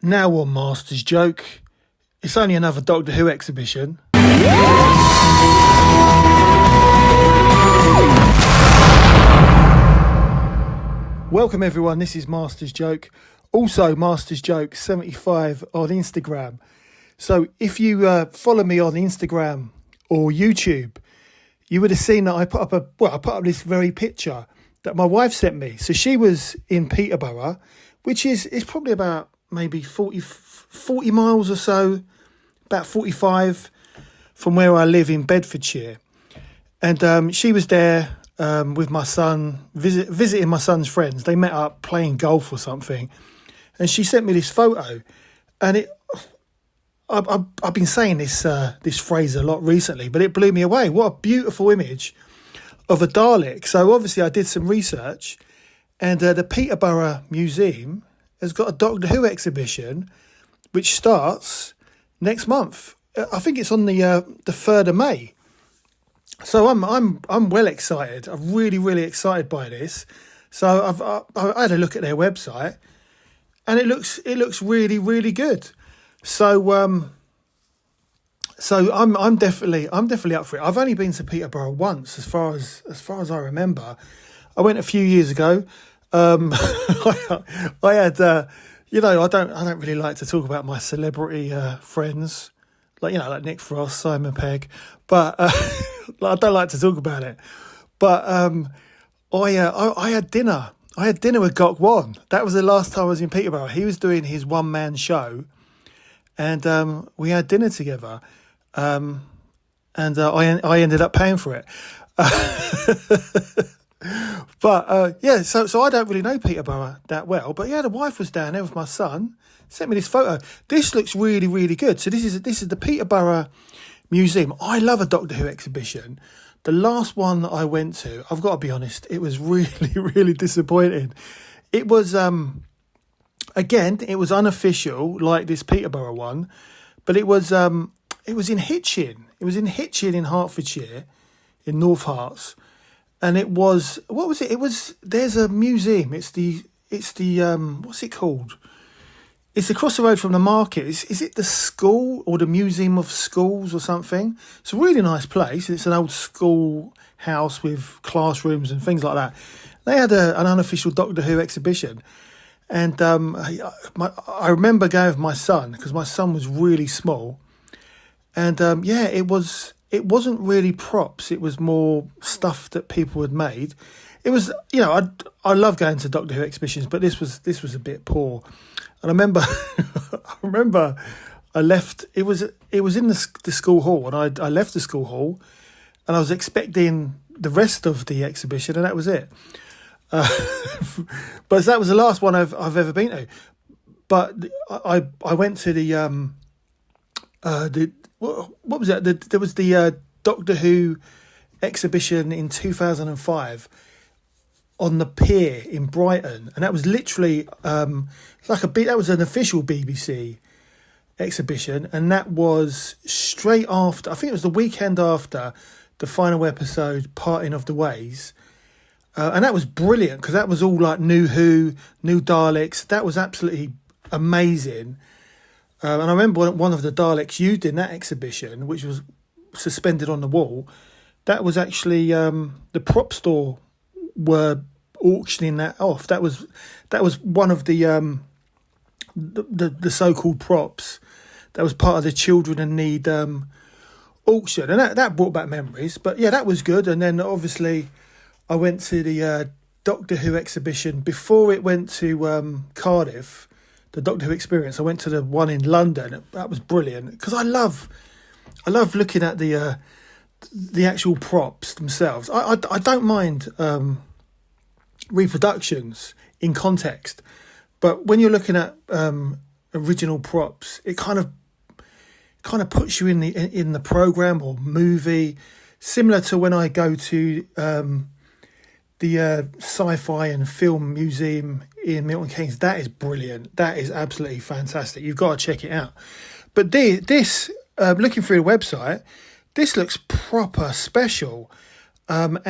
Now on Master's Joke, it's only another Doctor Who exhibition. Welcome everyone, this is Master's Joke. Also Master's Joke 75 on Instagram. So if you follow me on Instagram or YouTube, you would have seen that I put up this very picture that my wife sent me. So she was in Peterborough, which is probably about maybe 40 miles or so, about 45 from where I live in Bedfordshire. And she was there with my son, visiting my son's friends. They met up playing golf or something. And she sent me this photo. And I've been saying this phrase a lot recently, but it blew me away. What a beautiful image of a Dalek. So obviously I did some research, and the Peterborough Museum has got a Doctor Who exhibition which starts next month. I think it's on the 3rd of May. So I'm well excited. I'm really excited by this. So I had a look at their website, and it looks really good. So I'm definitely up for it. I've only been to Peterborough once, as far as I remember. I went a few years ago. I had, I don't really like to talk about my celebrity friends, like Nick Frost, Simon Pegg, but I don't like to talk about it. But I had dinner. I had dinner with Gok Wan. That was the last time I was in Peterborough. He was doing his one-man show, and we had dinner together. And I ended up paying for it. But so I don't really know Peterborough that well. But yeah, the wife was down there with my son, sent me this photo. This looks really good. So this is the Peterborough Museum. I love a Doctor Who exhibition. The last one that I went to, I've got to be honest, it was really disappointing. It was again, it was unofficial like this Peterborough one, but it was in Hitchin. It was in Hitchin in Hertfordshire, in North Herts. And it was, what was it? There's a museum. It's the what's it called? It's across the road from the market. Is it the school or the Museum of Schools or something? It's a really nice place. It's an old school house with classrooms and things like that. They had an unofficial Doctor Who exhibition. And I remember going with my son, because my son was really small. And it wasn't really props. It was more stuff that people had made. It was, I love going to Doctor Who exhibitions, but this was a bit poor. And I remember I left. It was in the school hall, and I left the school hall, and I was expecting the rest of the exhibition, and that was it. But that was the last one I've ever been to. But I went to the what was that? There was the Doctor Who exhibition in 2005 on the pier in Brighton, and that was literally that was an official BBC exhibition, and that was straight after. I think it was the weekend after the final episode, Parting of the Ways, and that was brilliant because that was all like New Who, New Daleks. That was absolutely amazing. And I remember one of the Daleks used in that exhibition, which was suspended on the wall, that was actually the prop store were auctioning that off. That was one of the so-called props that was part of the Children in Need auction, and that brought back memories. But yeah, that was good. And then obviously I went to the Doctor Who exhibition before it went to Cardiff. The Doctor Who experience. I went to the one in London. That was brilliant because I love looking at the actual props themselves. I don't mind reproductions in context, but when you're looking at original props, it kind of puts you in the program or movie, similar to when I go to the Sci-Fi and Film Museum in Milton Keynes. That is brilliant. That is absolutely fantastic. You've got to check it out. But this looking through the website, this looks proper special, and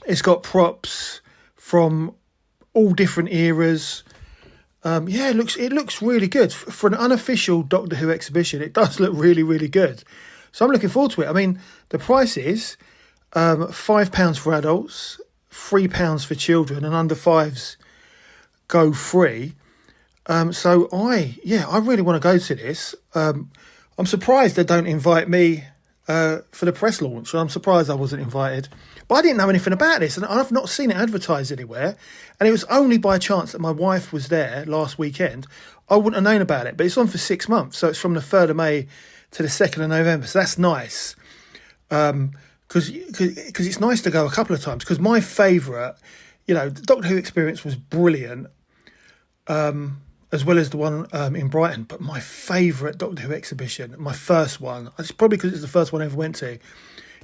it's got props from all different eras. Yeah, it looks really good for an unofficial Doctor Who exhibition. It does look really, really good. So I'm looking forward to it. I mean, the price is £5 for adults, £3 for children, and under fives go free. So I really want to go to this. I'm surprised they don't invite me for the press launch. I'm surprised I wasn't invited. But I didn't know anything about this, and I've not seen it advertised anywhere. And it was only by chance that my wife was there last weekend. I wouldn't have known about it. But it's on for 6 months, so it's from the 3rd of May to the 2nd of November. So that's nice. Because it's nice to go a couple of times. Because my favourite, the Doctor Who experience was brilliant, as well as the one in Brighton. But my favourite Doctor Who exhibition, my first one, it's probably because it's the first one I ever went to,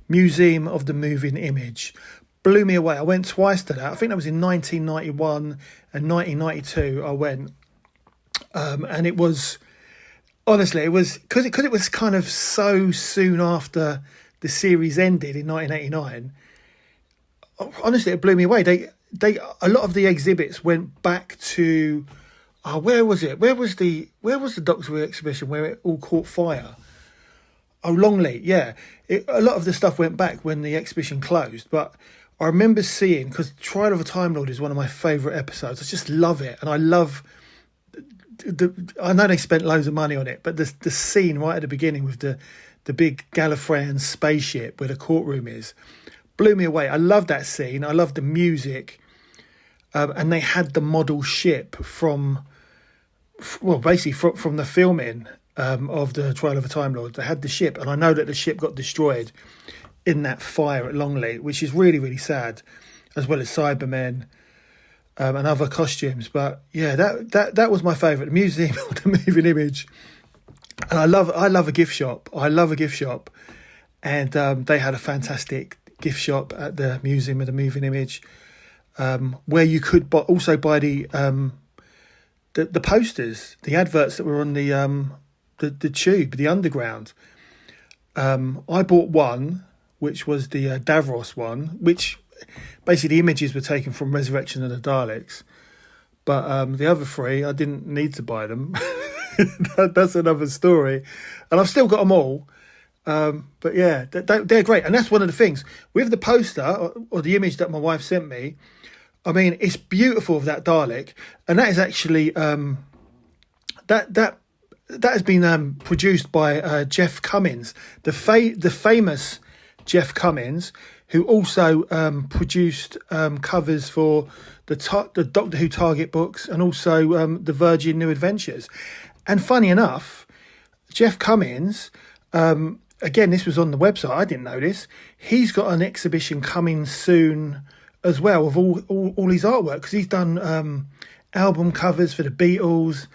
Museum of the Moving Image, blew me away. I went twice to that. I think that was in 1991 and 1992 I went. And it was, honestly, it was, because it was kind of so soon after the series ended in 1989. Honestly, it blew me away. A lot of the exhibits went back to, where was it? Where was the Doctor Who exhibition where it all caught fire? Oh, Longleat, yeah. A lot of the stuff went back when the exhibition closed, but I remember seeing, because Trial of a Time Lord is one of my favourite episodes. I just love it, and I love I know they spent loads of money on it, but the scene right at the beginning with the big Gallifreyan spaceship where the courtroom is blew me away. I love that scene. I love the music, and they had the model ship from the filming of the Trial of a Time Lord. They had the ship, and I know that the ship got destroyed in that fire at Longleat, which is really, really sad, as well as Cybermen and other costumes. But yeah, that was my favourite, the Museum of the Moving Image. And I love a gift shop. I love a gift shop, and they had a fantastic gift shop at the Museum of the Moving Image, where you could also buy the posters, the adverts that were on the tube, the underground. I bought one, which was the Davros one, which basically the images were taken from Resurrection of the Daleks. But the other three, I didn't need to buy them. That's another story. And I've still got them all. But yeah, they're great. And that's one of the things. With the poster or the image that my wife sent me, I mean, it's beautiful of that Dalek. And that is actually... that has been produced by Jeff Cummings, the famous Jeff Cummings, who also produced covers for the Doctor Who Target books and also the Virgin New Adventures. And funny enough, Jeff Cummings, again, this was on the website, I didn't know this, he's got an exhibition coming soon as well of all his artwork, because he's done album covers for the Beatles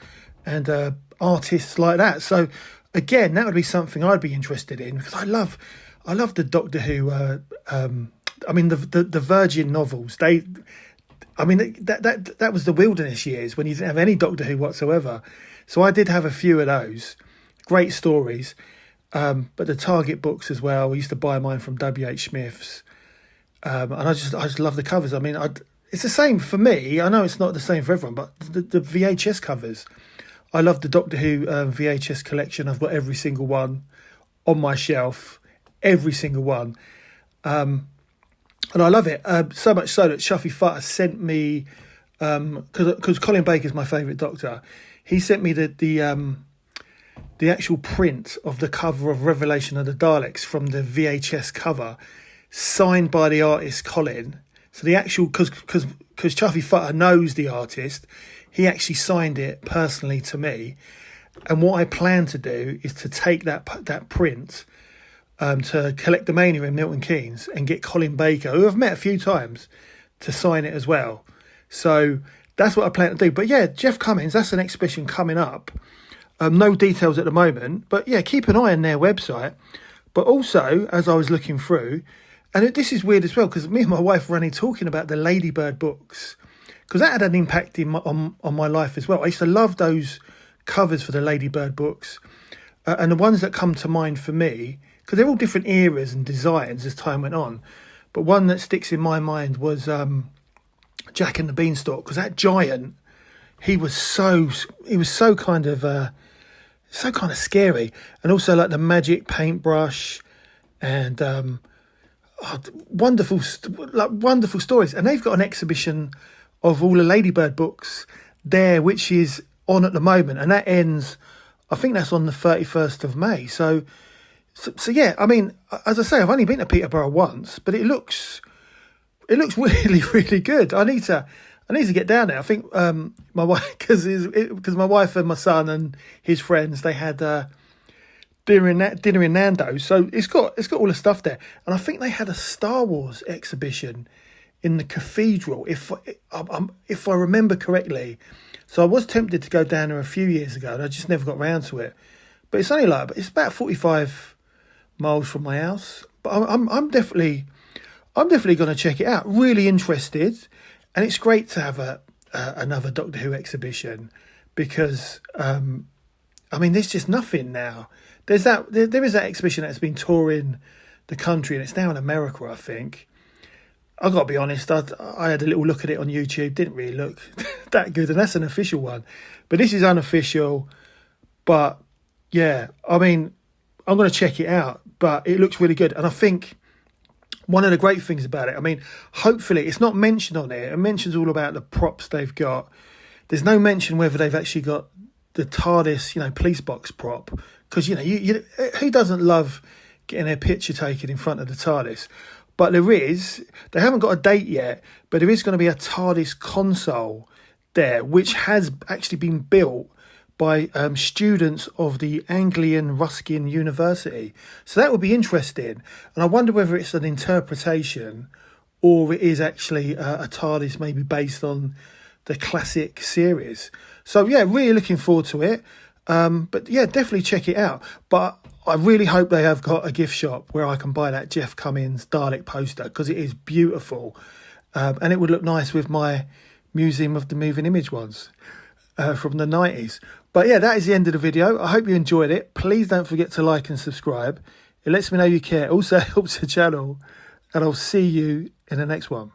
and artists like that. So again, that would be something I'd be interested in, because I love the Doctor Who. I mean, the Virgin novels. That was the wilderness years when you didn't have any Doctor Who whatsoever. So I did have a few of those great stories. But the Target books as well. I used to buy mine from W.H. Smith's, and I just love the covers. I mean, it's the same for me. I know it's not the same for everyone, but the VHS covers. I love the Doctor Who VHS collection. I've got every single one on my shelf, every single one. And I love it, so much so that Chuffy Futter sent me, because Colin Baker's my favourite Doctor, he sent me the actual print of the cover of Revelation of the Daleks from the VHS cover, signed by the artist Colin. So the actual, because Chuffy Futter knows the artist, he actually signed it personally to me. And what I plan to do is to take that print to Collectomania in Milton Keynes and get Colin Baker, who I've met a few times, to sign it as well. So that's what I plan to do. But yeah, Jeff Cummings, that's an exhibition coming up. No details at the moment, but yeah, keep an eye on their website. But also, as I was looking through, and this is weird as well, because me and my wife were only talking about the Ladybird books, because that had an impact on my life as well. I used to love those covers for the Ladybird books, and the ones that come to mind for me, because they're all different eras and designs as time went on, but one that sticks in my mind was Jack and the Beanstalk, because that giant, he was so kind of scary, and also like the magic paintbrush and wonderful stories. And they've got an exhibition of all the Ladybird books there, which is on at the moment, and that ends, I think that's on the 31st of May. So yeah, I mean, as I say, I've only been to Peterborough once, but it looks really, really good. I need to get down there. I think my wife, because my wife and my son and his friends, they had dinner in Nando's, so it's got all the stuff there. And I think they had a Star Wars exhibition in the cathedral, if I remember correctly. So I was tempted to go down there a few years ago, and I just never got round to it. But it's about 45 miles from my house. But I'm definitely going to check it out. Really interested, and it's great to have another Doctor Who exhibition, because I mean, there's just nothing now. There is that exhibition that's been touring the country, and it's now in America, I think. I've got to be honest, I had a little look at it on YouTube, didn't really look that good, and that's an official one. But this is unofficial. But yeah, I mean, I'm going to check it out, but it looks really good. And I think one of the great things about it, I mean, hopefully it's not mentioned on it. It mentions all about the props they've got. There's no mention whether they've actually got the TARDIS, police box prop. Because, you who doesn't love getting their picture taken in front of the TARDIS? But they haven't got a date yet, but there is going to be a TARDIS console there, which has actually been built by students of the Anglian Ruskin University. So that would be interesting. And I wonder whether it's an interpretation or it is actually a TARDIS maybe based on the classic series. So yeah, really looking forward to it. But yeah, definitely check it out. But I really hope they have got a gift shop where I can buy that Jeff Cummings Dalek poster, because it is beautiful. And it would look nice with my Museum of the Moving Image ones from the 90s. But yeah, that is the end of the video. I hope you enjoyed it. Please don't forget to like and subscribe. It lets me know you care. Also helps the channel. And I'll see you in the next one.